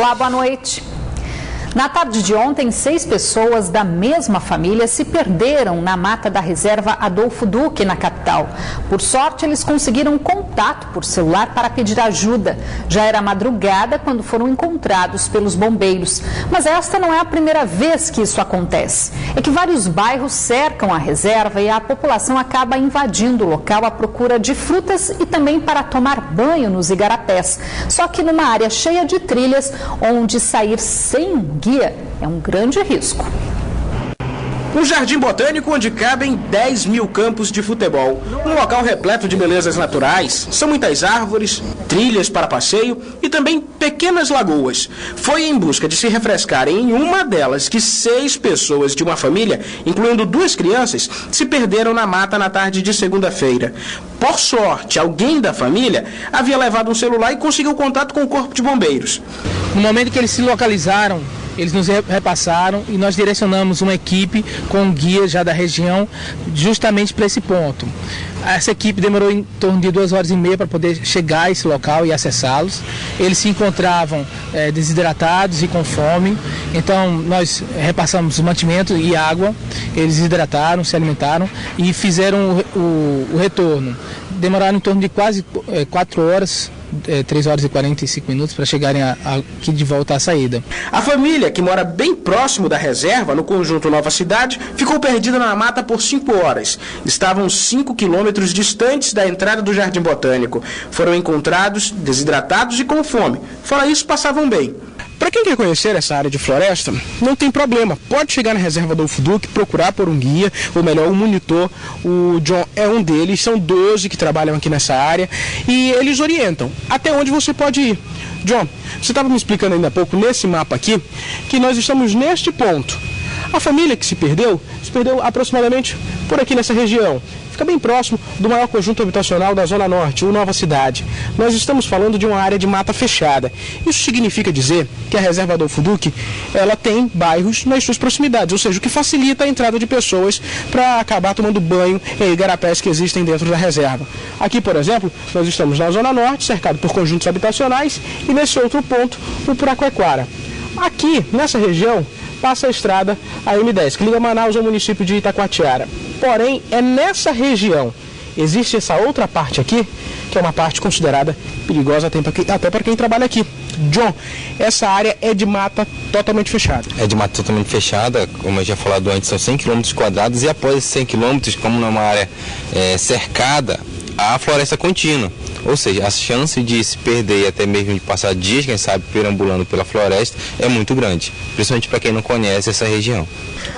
Olá, boa noite. Na tarde de ontem, 6 pessoas da mesma família se perderam na mata da reserva Adolfo Duque, na capital. Por sorte, eles conseguiram contato por celular para pedir ajuda. Já era madrugada quando foram encontrados pelos bombeiros. Mas esta não é a primeira vez que isso acontece. É que vários bairros cercam a reserva e a população acaba invadindo o local à procura de frutas e também para tomar banho nos igarapés. Só que numa área cheia de trilhas, onde sair sem guia é um grande risco. Um jardim botânico onde cabem 10 mil campos de futebol. Um local repleto de belezas naturais. São muitas árvores, trilhas para passeio e também pequenas lagoas. Foi em busca de se refrescarem em uma delas que 6 pessoas de uma família, incluindo 2 crianças, se perderam na mata na tarde de segunda-feira. Por sorte, alguém da família havia levado um celular e conseguiu contato com o corpo de bombeiros. No momento que eles se localizaram, eles nos repassaram e nós direcionamos uma equipe com um guia já da região justamente para esse ponto. Essa equipe demorou em torno de 2h30 para poder chegar a esse local e acessá-los. Eles se encontravam desidratados e com fome, então nós repassamos mantimento e água. Eles desidrataram, se alimentaram e fizeram o retorno. Demoraram em torno de quase 4 horas, 3 horas e 45 minutos para chegarem aqui de volta à saída. A família, que mora bem próximo da reserva, no conjunto Nova Cidade, ficou perdida na mata por 5 horas. Estavam 5 quilômetros distantes da entrada do Jardim Botânico. Foram encontrados desidratados e com fome. Fora isso, passavam bem. Para quem quer conhecer essa área de floresta, não tem problema. Pode chegar na reserva Adolfo Duque, procurar por um guia, ou melhor, um monitor. O John é um deles, são 12 que trabalham aqui nessa área e eles orientam até onde você pode ir. John, você estava me explicando ainda há pouco nesse mapa aqui que nós estamos neste ponto. A família que se perdeu aproximadamente por aqui nessa região. Fica bem próximo do maior conjunto habitacional da Zona Norte, o Nova Cidade. Nós estamos falando de uma área de mata fechada. Isso significa dizer que a reserva Adolfo Duque, ela tem bairros nas suas proximidades, ou seja, o que facilita a entrada de pessoas para acabar tomando banho em igarapés que existem dentro da reserva. Aqui, por exemplo, nós estamos na Zona Norte, cercado por conjuntos habitacionais, e nesse outro ponto, o Puraquequara. Aqui, nessa região, passa a estrada a M10, que liga Manaus ao município de Itacoatiara. Porém, é nessa região, existe essa outra parte aqui, que é uma parte considerada perigosa até para quem trabalha aqui. John, essa área é de mata totalmente fechada. É de mata totalmente fechada, como eu já falado antes, são 100 km², e após esses 100 km, como numa área cercada, há floresta contínua. Ou seja, a chance de se perder e até mesmo de passar dias, quem sabe, perambulando pela floresta é muito grande, principalmente para quem não conhece essa região.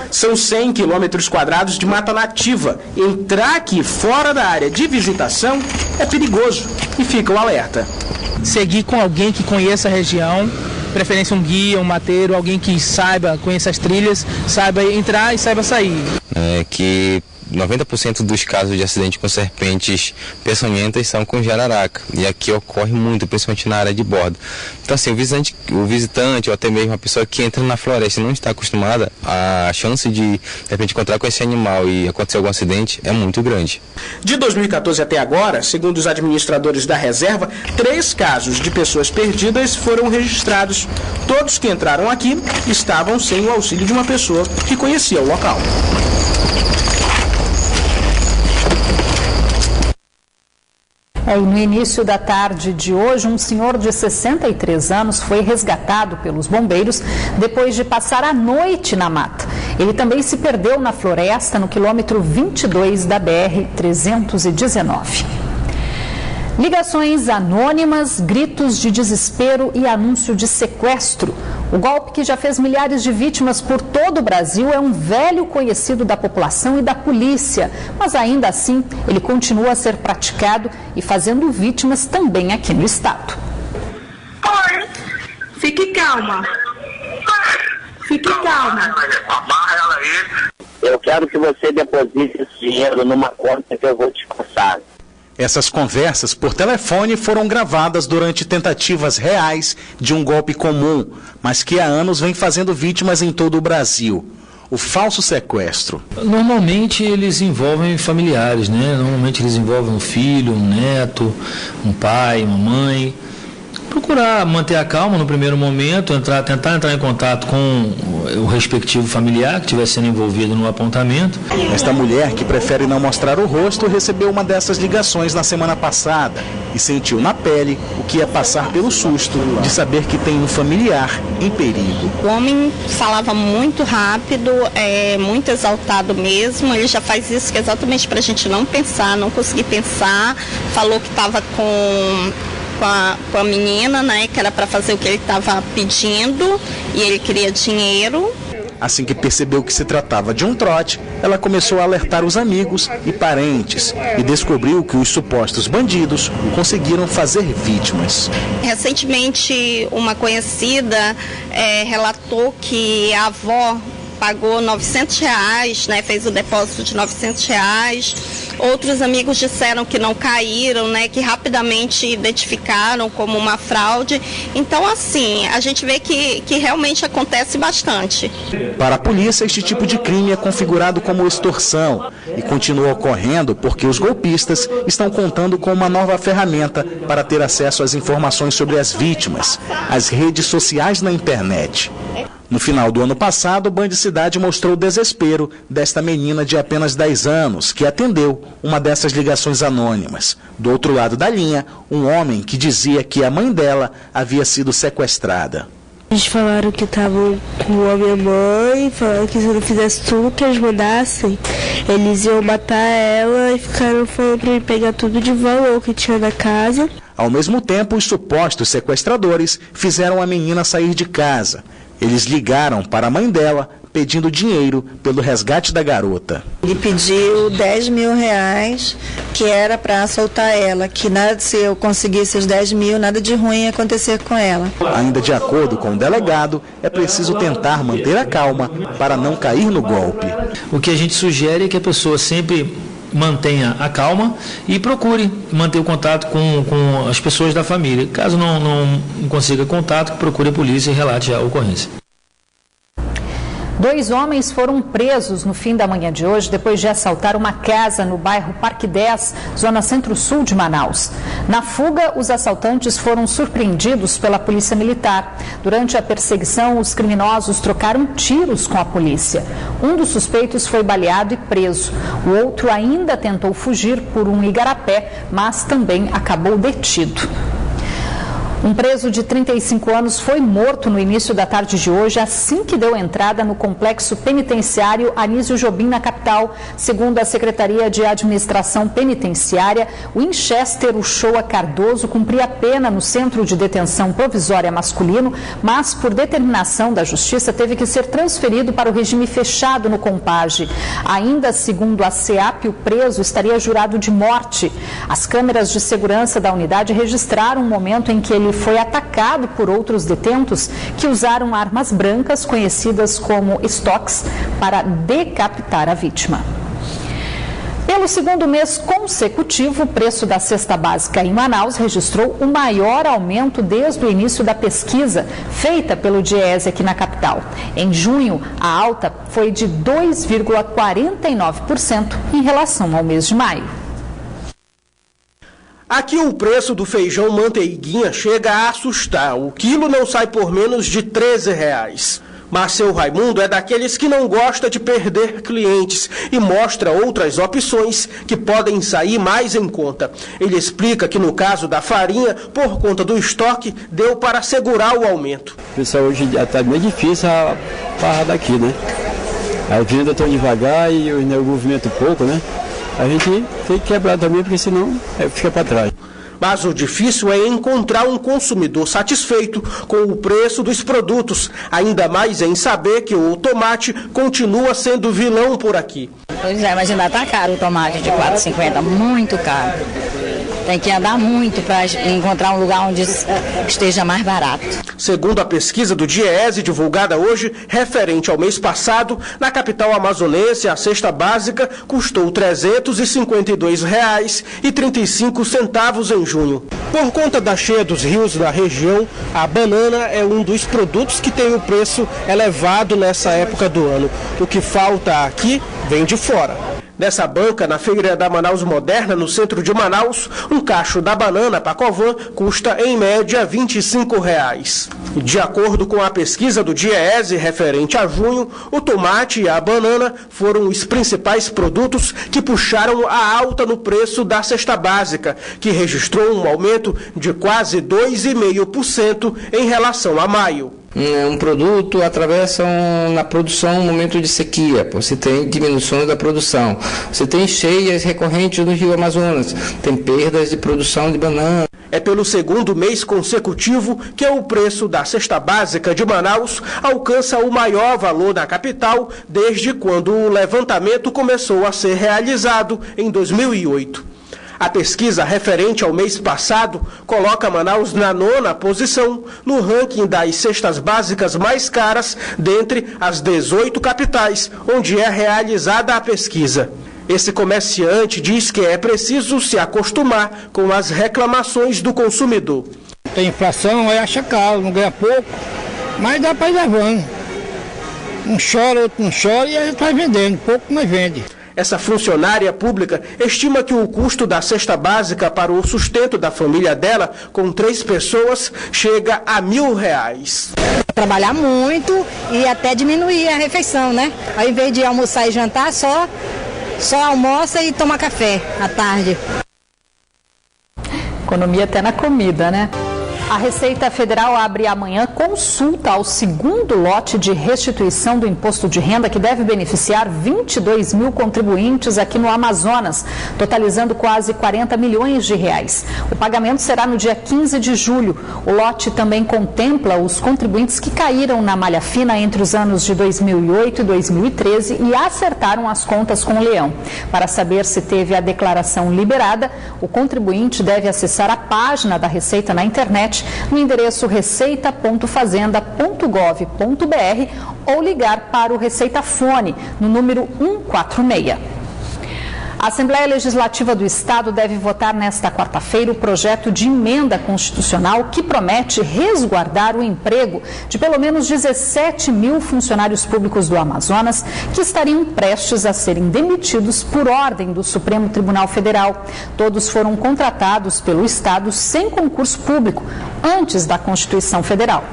São 100 km² de mata nativa. Entrar aqui fora da área de visitação é perigoso e fica o alerta. Seguir com alguém que conheça a região, preferência um guia, um mateiro, alguém que saiba, conheça as trilhas, saiba entrar e saiba sair. Que 90% dos casos de acidente com serpentes peçonhentas são com jararaca, e aqui ocorre muito, principalmente na área de bordo. Então assim, o visitante ou até mesmo a pessoa que entra na floresta e não está acostumada, a chance de repente encontrar com esse animal e acontecer algum acidente é muito grande. De 2014 até agora, segundo os administradores da reserva, 3 casos de pessoas perdidas foram registrados. Todos que entraram aqui estavam sem o auxílio de uma pessoa que conhecia o local. No início da tarde de hoje, um senhor de 63 anos foi resgatado pelos bombeiros depois de passar a noite na mata. Ele também se perdeu na floresta no quilômetro 22 da BR-319. Ligações anônimas, gritos de desespero e anúncio de sequestro. O golpe, que já fez milhares de vítimas por todo o Brasil, é um velho conhecido da população e da polícia. Mas ainda assim, ele continua a ser praticado e fazendo vítimas também aqui no estado. Oi, fique calma. Fique calma. Eu quero que você deposite esse dinheiro numa conta que eu vou te passar. Essas conversas por telefone foram gravadas durante tentativas reais de um golpe comum, mas que há anos vem fazendo vítimas em todo o Brasil. O falso sequestro. Normalmente eles envolvem familiares, né? Normalmente eles envolvem um filho, um neto, um pai, uma mãe. procurar manter a calma no primeiro momento, tentar entrar em contato com o respectivo familiar que estiver sendo envolvido no apontamento. Esta mulher, que prefere não mostrar o rosto, recebeu uma dessas ligações na semana passada e sentiu na pele o que ia passar pelo susto de saber que tem um familiar em perigo. O homem falava muito rápido, muito exaltado mesmo. Ele já faz isso exatamente para a gente não pensar, não conseguir pensar. Falou que estava com a menina, né, que era para fazer o que ele estava pedindo e ele queria dinheiro. Assim que percebeu que se tratava de um trote, ela começou a alertar os amigos e parentes e descobriu que os supostos bandidos conseguiram fazer vítimas. Recentemente, uma conhecida relatou que a avó pagou R$900, né, fez o depósito de R$900. Outros amigos disseram que não caíram, né, que rapidamente identificaram como uma fraude. Então, assim, a gente vê que realmente acontece bastante. Para a polícia, este tipo de crime é configurado como extorsão e continua ocorrendo porque os golpistas estão contando com uma nova ferramenta para ter acesso às informações sobre as vítimas, as redes sociais na internet. No final do ano passado, o Band Cidade mostrou o desespero desta menina de apenas 10 anos, que atendeu uma dessas ligações anônimas. Do outro lado da linha, um homem que dizia que a mãe dela havia sido sequestrada. Eles falaram que estavam com a minha mãe, falaram que se eu não fizesse tudo que eles mandassem, eles iam matar ela e ficaram falando para mim pegar tudo de valor que tinha na casa. Ao mesmo tempo, os supostos sequestradores fizeram a menina sair de casa. Eles ligaram para a mãe dela pedindo dinheiro pelo resgate da garota. Ele pediu R$10 mil, que era para soltar ela, que nada, se eu conseguisse os 10 mil, nada de ruim ia acontecer com ela. Ainda de acordo com o delegado, é preciso tentar manter a calma para não cair no golpe. O que a gente sugere é que a pessoa sempre mantenha a calma e procure manter o contato com as pessoas da família. Caso não consiga contato, procure a polícia e relate a ocorrência. 2 homens foram presos no fim da manhã de hoje depois de assaltar uma casa no bairro Parque 10, zona centro-sul de Manaus. Na fuga, os assaltantes foram surpreendidos pela polícia militar. Durante a perseguição, os criminosos trocaram tiros com a polícia. Um dos suspeitos foi baleado e preso. O outro ainda tentou fugir por um igarapé, mas também acabou detido. Um preso de 35 anos foi morto no início da tarde de hoje, assim que deu entrada no complexo penitenciário Anísio Jobim, na capital. Segundo a Secretaria de Administração Penitenciária, Winchester Uchoa Cardoso cumpria pena no Centro de Detenção Provisória Masculino, mas, por determinação da Justiça, teve que ser transferido para o regime fechado no Compage. Ainda segundo a SEAP, o preso estaria jurado de morte. As câmeras de segurança da unidade registraram o momento em que ele foi atacado por outros detentos que usaram armas brancas, conhecidas como estoques, para decapitar a vítima. Pelo segundo mês consecutivo, o preço da cesta básica em Manaus registrou o maior aumento desde o início da pesquisa feita pelo DIEESE aqui na capital. Em junho, a alta foi de 2,49% em relação ao mês de maio. Aqui o preço do feijão manteiguinha chega a assustar. O quilo não sai por menos de R$13. Mas seu Raimundo é daqueles que não gosta de perder clientes e mostra outras opções que podem sair mais em conta. Ele explica que no caso da farinha, por conta do estoque, deu para segurar o aumento. Pessoal, hoje está bem difícil a barra daqui, né? A venda tão devagar e o movimento pouco, né? A gente tem que quebrar também, porque senão fica para trás. Mas o difícil é encontrar um consumidor satisfeito com o preço dos produtos, ainda mais em saber que o tomate continua sendo vilão por aqui. Pois é, mas ainda está caro o tomate de R$4,50, muito caro. Tem que andar muito para encontrar um lugar onde esteja mais barato. Segundo a pesquisa do DIEESE, divulgada hoje, referente ao mês passado, na capital amazonense, a cesta básica custou R$352,35 em junho. Por conta da cheia dos rios da região, a banana é um dos produtos que tem o preço elevado nessa época do ano. O que falta aqui vem de fora. Nessa banca, na Feira da Manaus Moderna, no centro de Manaus, um cacho da banana Pacovan custa, em média, R$ 25. De acordo com a pesquisa do DIEESE referente a junho, o tomate e a banana foram os principais produtos que puxaram a alta no preço da cesta básica, que registrou um aumento de quase 2,5% em relação a maio. Um produto atravessa na produção um momento de sequia, você tem diminuição da produção, você tem cheias recorrentes no Rio Amazonas, tem perdas de produção de banana. É pelo segundo mês consecutivo que o preço da cesta básica de Manaus alcança o maior valor na capital desde quando o levantamento começou a ser realizado em 2008. A pesquisa referente ao mês passado coloca Manaus na 9ª posição no ranking das cestas básicas mais caras dentre as 18 capitais onde é realizada a pesquisa. Esse comerciante diz que é preciso se acostumar com as reclamações do consumidor. Tem inflação, aí acha caro, não ganha pouco, mas dá para ir levando. Um chora, outro não chora e a gente vai vendendo, pouco mas vende. Essa funcionária pública estima que o custo da cesta básica para o sustento da família dela, com 3 pessoas, chega a R$ 1.000. Trabalhar muito e até diminuir a refeição, né? Ao invés de almoçar e jantar, só almoça e toma café à tarde. Economia até na comida, né? A Receita Federal abre amanhã consulta ao segundo lote de restituição do imposto de renda que deve beneficiar 22 mil contribuintes aqui no Amazonas, totalizando quase 40 milhões de reais. O pagamento será no dia 15 de julho. O lote também contempla os contribuintes que caíram na malha fina entre os anos de 2008 e 2013 e acertaram as contas com o leão. Para saber se teve a declaração liberada, o contribuinte deve acessar a página da Receita na internet no endereço receita.fazenda.gov.br ou ligar para o Receita Fone no número 146. A Assembleia Legislativa do Estado deve votar nesta quarta-feira o projeto de emenda constitucional que promete resguardar o emprego de pelo menos 17 mil funcionários públicos do Amazonas que estariam prestes a serem demitidos por ordem do Supremo Tribunal Federal. Todos foram contratados pelo Estado sem concurso público, antes da Constituição Federal.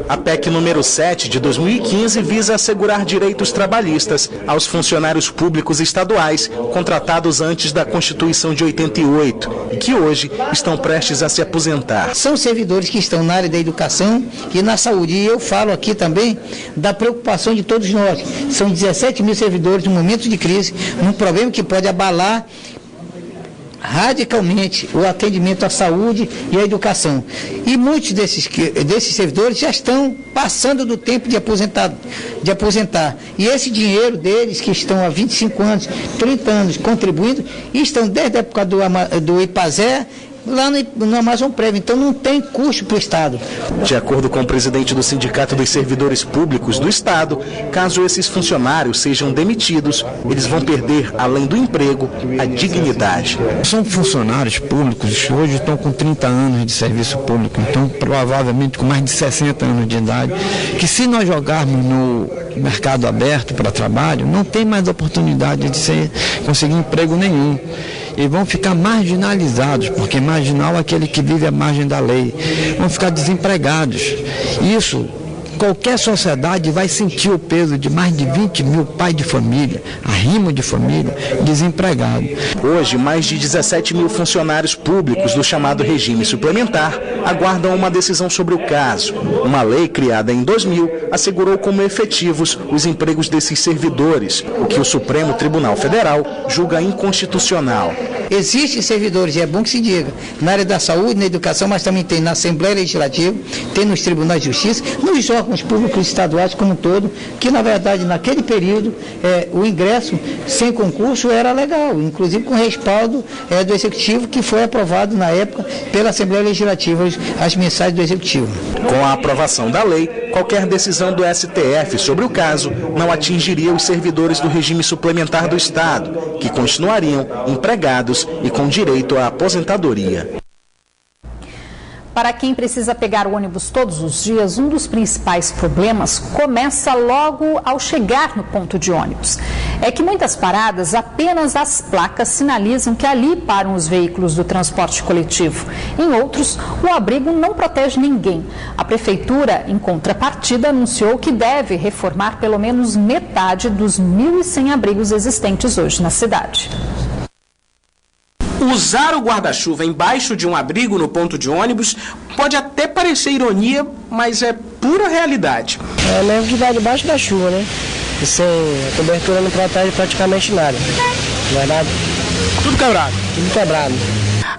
A PEC número 7 de 2015 visa assegurar direitos trabalhistas aos funcionários públicos estaduais contratados antes da Constituição de 88 e que hoje estão prestes a se aposentar. São servidores que estão na área da educação e na saúde. E eu falo aqui também da preocupação de todos nós. São 17 mil servidores no momento de crise, num problema que pode abalar radicalmente o atendimento à saúde e à educação. E muitos desses servidores já estão passando do tempo de aposentar. E esse dinheiro deles, que estão há 25 anos, 30 anos contribuindo, estão desde a época do IPAZÉ, lá no Amazon Prévio, então não tem custo para o Estado. De acordo com o presidente do Sindicato dos Servidores Públicos do Estado, caso esses funcionários sejam demitidos, eles vão perder, além do emprego, a dignidade. São funcionários públicos que hoje estão com 30 anos de serviço público, então provavelmente com mais de 60 anos de idade, que se nós jogarmos no mercado aberto para trabalho, não tem mais oportunidade de conseguir emprego nenhum. E vão ficar marginalizados, porque marginal é aquele que vive à margem da lei. Vão ficar desempregados. Isso, qualquer sociedade vai sentir o peso de mais de 20 mil pais de família, arrimo de família, desempregados. Hoje, mais de 17 mil funcionários públicos do chamado regime suplementar aguardam uma decisão sobre o caso. Uma lei criada em 2000 assegurou como efetivos os empregos desses servidores, o que o Supremo Tribunal Federal julga inconstitucional. Existem servidores, e é bom que se diga, na área da saúde, na educação, mas também tem na Assembleia Legislativa, tem nos tribunais de justiça, nos órgãos públicos estaduais como um todo, que na verdade naquele período o ingresso sem concurso era legal, inclusive com respaldo do Executivo, que foi aprovado na época pela Assembleia Legislativa, as mensagens do Executivo. Com a aprovação da lei, qualquer decisão do STF sobre o caso não atingiria os servidores do regime suplementar do Estado, que continuariam empregados e com direito à aposentadoria. Para quem precisa pegar o ônibus todos os dias, um dos principais problemas começa logo ao chegar no ponto de ônibus. É que muitas paradas, apenas as placas sinalizam que ali param os veículos do transporte coletivo. Em outros, o abrigo não protege ninguém. A Prefeitura, em contrapartida, anunciou que deve reformar pelo menos metade dos 1.100 abrigos existentes hoje na cidade. Usar o guarda-chuva embaixo de um abrigo no ponto de ônibus pode até parecer ironia, mas é pura realidade. É mesmo que vai debaixo da chuva, né? E sem a cobertura não protege praticamente nada. Não é nada? Tudo quebrado. Tudo quebrado.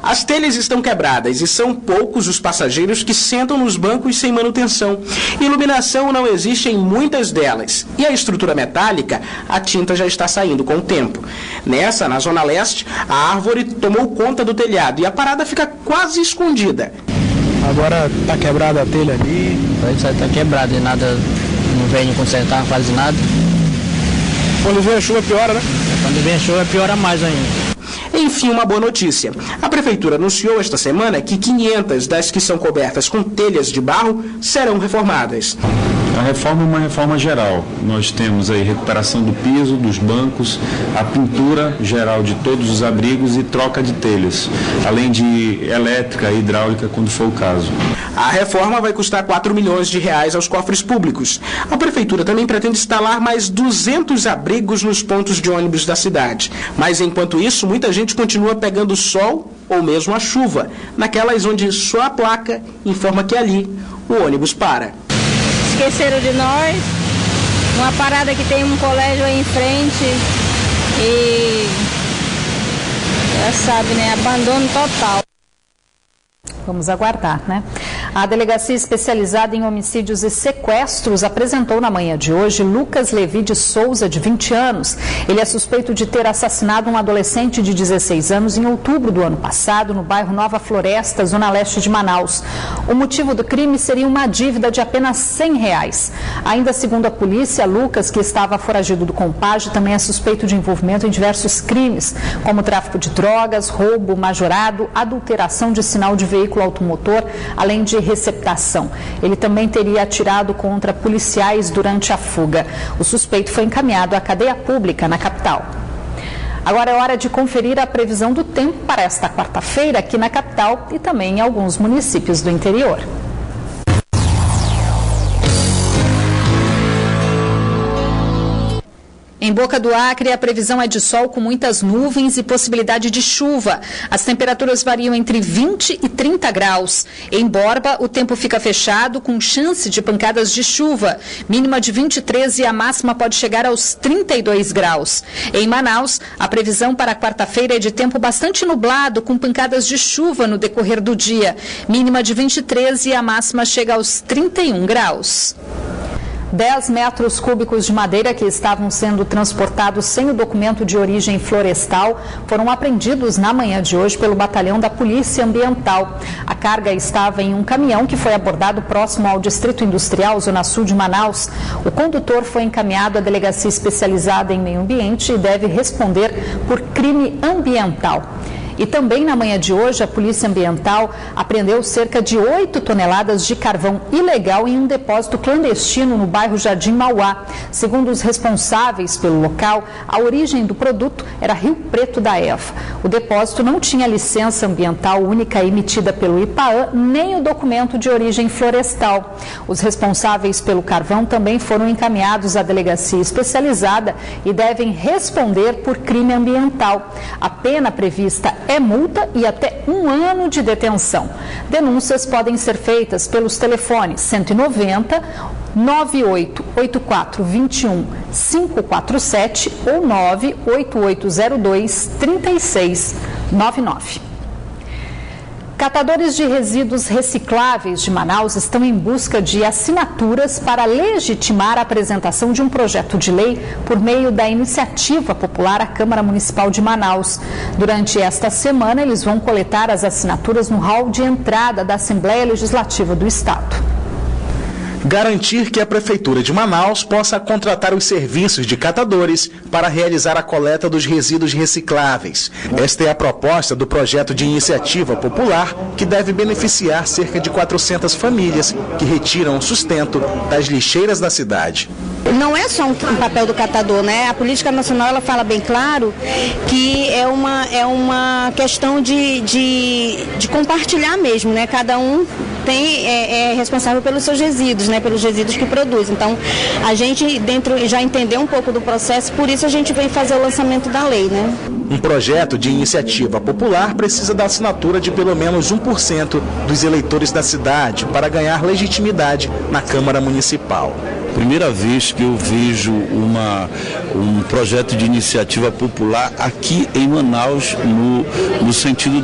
As telhas estão quebradas e são poucos os passageiros que sentam nos bancos sem manutenção. Iluminação não existe em muitas delas. E a estrutura metálica, a tinta já está saindo com o tempo. Nessa, na Zona Leste, a árvore tomou conta do telhado e a parada fica quase escondida. Agora está quebrada a telha ali. Está quebrada e nada, não vem consertar quase nada. Quando vem a chuva piora, né? Quando vem a chuva piora mais ainda. Enfim, uma boa notícia. A Prefeitura anunciou esta semana que 500 das que são cobertas com telhas de barro serão reformadas. A reforma é uma reforma geral. Nós temos aí recuperação do piso, dos bancos, a pintura geral de todos os abrigos e troca de telhas, além de elétrica e hidráulica, quando for o caso. A reforma vai custar R$4 milhões aos cofres públicos. A Prefeitura também pretende instalar mais 200 abrigos nos pontos de ônibus da cidade. Mas, enquanto isso, muita gente continua pegando sol ou mesmo a chuva, naquelas onde só a placa informa que ali o ônibus para. Esqueceram de nós, uma parada que tem um colégio aí em frente e já sabe, né? Abandono total. Vamos aguardar, né? A Delegacia Especializada em Homicídios e Sequestros apresentou na manhã de hoje Lucas Levi de Souza, de 20 anos. Ele é suspeito de ter assassinado um adolescente de 16 anos em outubro do ano passado, no bairro Nova Floresta, zona leste de Manaus. O motivo do crime seria uma dívida de apenas R$100. Ainda segundo a polícia, Lucas, que estava foragido do Compage, também é suspeito de envolvimento em diversos crimes, como tráfico de drogas, roubo majorado, adulteração de sinal de veículo automotor, além de receptação. Ele também teria atirado contra policiais durante a fuga. O suspeito foi encaminhado à cadeia pública na capital. Agora é hora de conferir a previsão do tempo para esta quarta-feira aqui na capital e também em alguns municípios do interior. Em Boca do Acre, a previsão é de sol com muitas nuvens e possibilidade de chuva. As temperaturas variam entre 20 e 30 graus. Em Borba, o tempo fica fechado com chance de pancadas de chuva. Mínima de 23 e a máxima pode chegar aos 32 graus. Em Manaus, a previsão para quarta-feira é de tempo bastante nublado, com pancadas de chuva no decorrer do dia. Mínima de 23 e a máxima chega aos 31 graus. 10 metros cúbicos de madeira que estavam sendo transportados sem o documento de origem florestal foram apreendidos na manhã de hoje pelo batalhão da Polícia Ambiental. A carga estava em um caminhão que foi abordado próximo ao Distrito Industrial, zona sul de Manaus. O condutor foi encaminhado à Delegacia Especializada em Meio Ambiente e deve responder por crime ambiental. E também na manhã de hoje, a Polícia Ambiental apreendeu cerca de 8 toneladas de carvão ilegal em um depósito clandestino no bairro Jardim Mauá. Segundo os responsáveis pelo local, a origem do produto era Rio Preto da Eva. O depósito não tinha licença ambiental única emitida pelo IPAAM, nem o documento de origem florestal. Os responsáveis pelo carvão também foram encaminhados à delegacia especializada e devem responder por crime ambiental. A pena prevista é multa e até 1 ano de detenção. Denúncias podem ser feitas pelos telefones 190 9884 21 547 ou 98802 3699. Catadores de resíduos recicláveis de Manaus estão em busca de assinaturas para legitimar a apresentação de um projeto de lei por meio da iniciativa popular à Câmara Municipal de Manaus. Durante esta semana, eles vão coletar as assinaturas no hall de entrada da Assembleia Legislativa do Estado. Garantir que a Prefeitura de Manaus possa contratar os serviços de catadores para realizar a coleta dos resíduos recicláveis. Esta é a proposta do projeto de iniciativa popular que deve beneficiar cerca de 400 famílias que retiram o sustento das lixeiras da cidade. Não é só um papel do catador, né? A política nacional ela fala bem claro que é uma questão de compartilhar mesmo, né? Cada um é responsável pelos seus resíduos, né? Pelos resíduos que produz. Então, a gente já entendeu um pouco do processo, por isso a gente veio fazer o lançamento da lei, né? Um projeto de iniciativa popular precisa da assinatura de pelo menos 1% dos eleitores da cidade para ganhar legitimidade na Câmara Municipal. Primeira vez que eu vejo um projeto de iniciativa popular aqui em Manaus, no sentido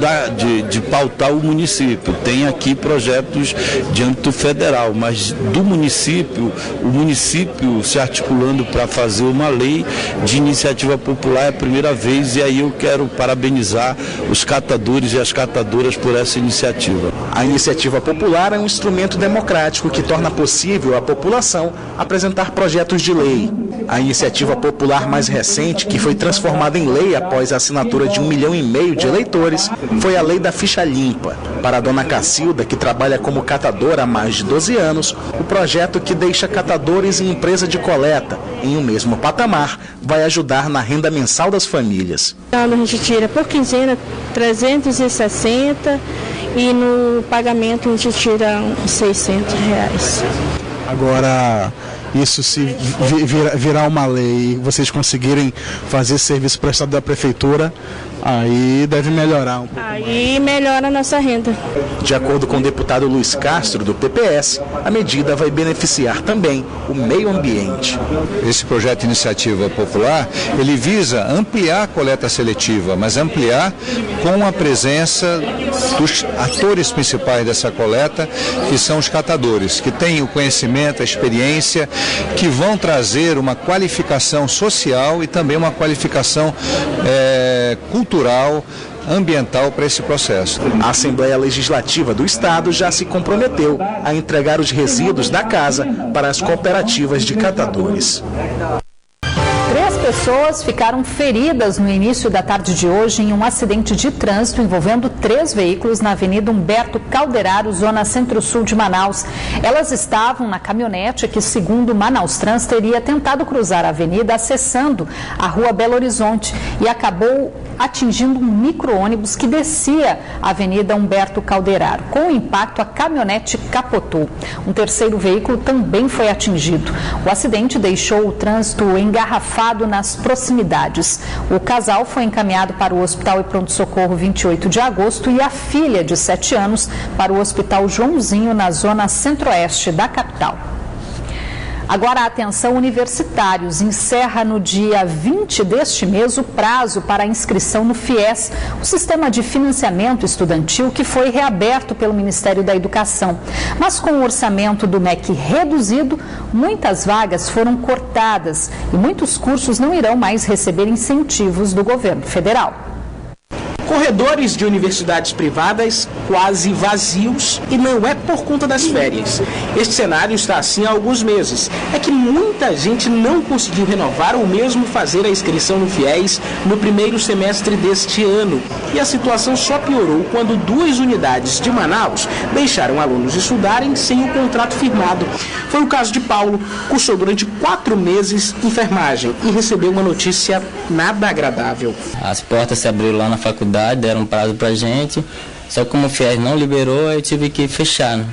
de pautar o município. Tem aqui projetos de âmbito federal, mas do município, o município se articulando para fazer uma lei de iniciativa popular é a primeira vez, e aí eu quero parabenizar os catadores e as catadoras por essa iniciativa. A iniciativa popular é um instrumento democrático que torna possível à população apresentar projetos de lei. A iniciativa popular mais recente, que foi transformada em lei após a assinatura de 1,5 milhão de eleitores, foi a Lei da Ficha Limpa. Para a dona Cacilda, que trabalha como catadora há mais de 12 anos, o projeto que deixa catadores e empresa de coleta em um mesmo patamar vai ajudar na renda mensal das famílias. A gente tira por quinzena 360 e no pagamento a gente tira uns R$600. Agora, isso se virar uma lei, vocês conseguirem fazer serviço prestado da prefeitura, aí deve melhorar um pouco. Aí melhora a nossa renda. De acordo com o deputado Luiz Castro, do PPS, a medida vai beneficiar também o meio ambiente. Esse projeto de iniciativa popular, ele visa ampliar a coleta seletiva, mas ampliar com a presença dos atores principais dessa coleta, que são os catadores, que têm o conhecimento, a experiência, que vão trazer uma qualificação social e também uma qualificação cultural, ambiental para esse processo. A Assembleia Legislativa do Estado já se comprometeu a entregar os resíduos da casa para as cooperativas de catadores. 3 pessoas ficaram feridas no início da tarde de hoje em um acidente de trânsito envolvendo 3 veículos na Avenida Humberto Calderaro, zona centro-sul de Manaus. Elas estavam na caminhonete que, segundo Manaus Trans, teria tentado cruzar a avenida acessando a rua Belo Horizonte e acabou atingindo um micro-ônibus que descia a Avenida Humberto Calderaro. Com o impacto, a caminhonete capotou. Um terceiro veículo também foi atingido. O acidente deixou o trânsito engarrafado nas proximidades. O casal foi encaminhado para o Hospital e Pronto-Socorro 28 de agosto e a filha, de 7 anos, para o Hospital Joãozinho, na zona centro-oeste da capital. Agora, atenção, universitários. Encerra no dia 20 deste mês o prazo para a inscrição no FIES, o Sistema de Financiamento Estudantil, que foi reaberto pelo Ministério da Educação. Mas com o orçamento do MEC reduzido, muitas vagas foram cortadas e muitos cursos não irão mais receber incentivos do governo federal. Corredores de universidades privadas quase vazios, e não é por conta das férias. Este cenário está assim há alguns meses. É que muita gente não conseguiu renovar ou mesmo fazer a inscrição no FIES no primeiro semestre deste ano. E a situação só piorou quando 2 unidades de Manaus deixaram alunos estudarem sem o contrato firmado. Foi o caso de Paulo, cursou durante 4 meses enfermagem e recebeu uma notícia nada agradável. As portas se abriram lá na faculdade, deram um prazo pra gente, só que como o FIES não liberou, eu tive que fechar, né?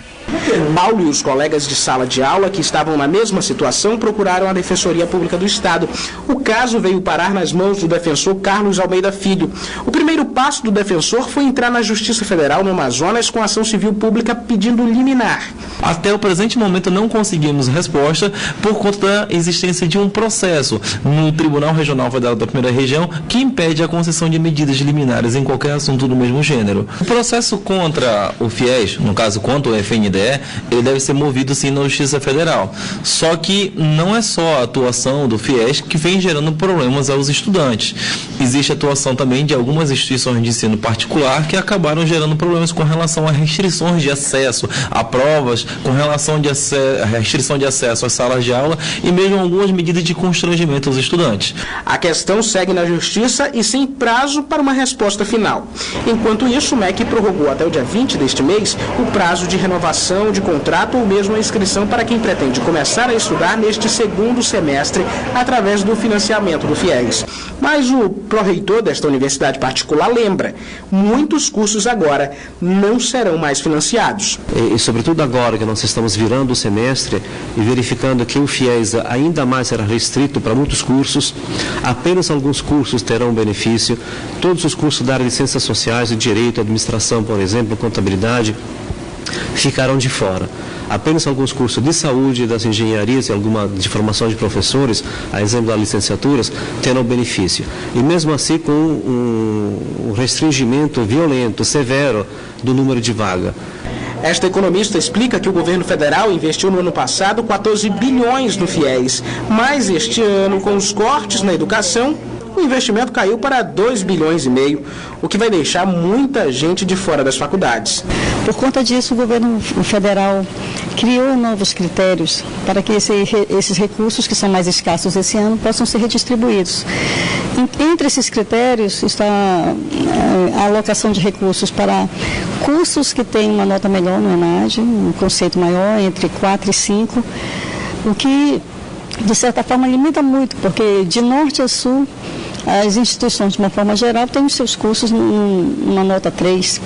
Paulo e os colegas de sala de aula que estavam na mesma situação procuraram a Defensoria Pública do Estado. O caso veio parar nas mãos do defensor Carlos Almeida Filho. O primeiro passo do defensor foi entrar na Justiça Federal no Amazonas com ação civil pública pedindo liminar. Até o presente momento não conseguimos resposta por conta da existência de um processo no Tribunal Regional Federal da Primeira Região que impede a concessão de medidas liminares em qualquer assunto do mesmo gênero. O processo contra o FIES, no caso contra o FNDE, der, ele deve ser movido sim na Justiça Federal. Só que não é só a atuação do FIES que vem gerando problemas aos estudantes. Existe a atuação também de algumas instituições de ensino particular que acabaram gerando problemas com relação a restrições de acesso a provas, com relação a restrição de acesso às salas de aula e mesmo algumas medidas de constrangimento aos estudantes. A questão segue na Justiça e sem prazo para uma resposta final. Enquanto isso, o MEC prorrogou até o dia 20 deste mês o prazo de renovação de contrato ou mesmo a inscrição para quem pretende começar a estudar neste segundo semestre através do financiamento do FIES. Mas o pró-reitor desta universidade particular lembra, muitos cursos agora não serão mais financiados. E sobretudo agora que nós estamos virando o semestre e verificando que o FIES ainda mais será restrito para muitos cursos, apenas alguns cursos terão benefício, todos os cursos da área de ciências sociais, de direito, administração, por exemplo, contabilidade, ficaram de fora. Apenas alguns cursos de saúde, das engenharias e alguma de formação de professores, a exemplo das licenciaturas, terão benefício. E mesmo assim com um restringimento violento, severo do número de vaga. Esta economista explica que o governo federal investiu no ano passado 14 bilhões no FIES, mas este ano, com os cortes na educação, o investimento caiu para 2,5 bilhões, o que vai deixar muita gente de fora das faculdades. Por conta disso, o governo federal criou novos critérios para que esses recursos, que são mais escassos esse ano, possam ser redistribuídos. Entre esses critérios está a alocação de recursos para cursos que têm uma nota melhor no ENAD, um conceito maior, entre 4 e 5, o que, de certa forma, limita muito, porque de norte a sul, as instituições, de uma forma geral, têm os seus cursos numa nota 3.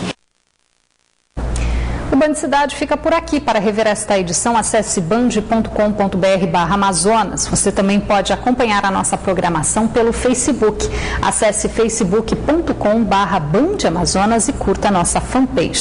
O Band Cidade fica por aqui. Para rever esta edição, acesse band.com.br/Amazonas. Você também pode acompanhar a nossa programação pelo Facebook. Acesse facebook.com/Band Amazonas e curta a nossa fanpage.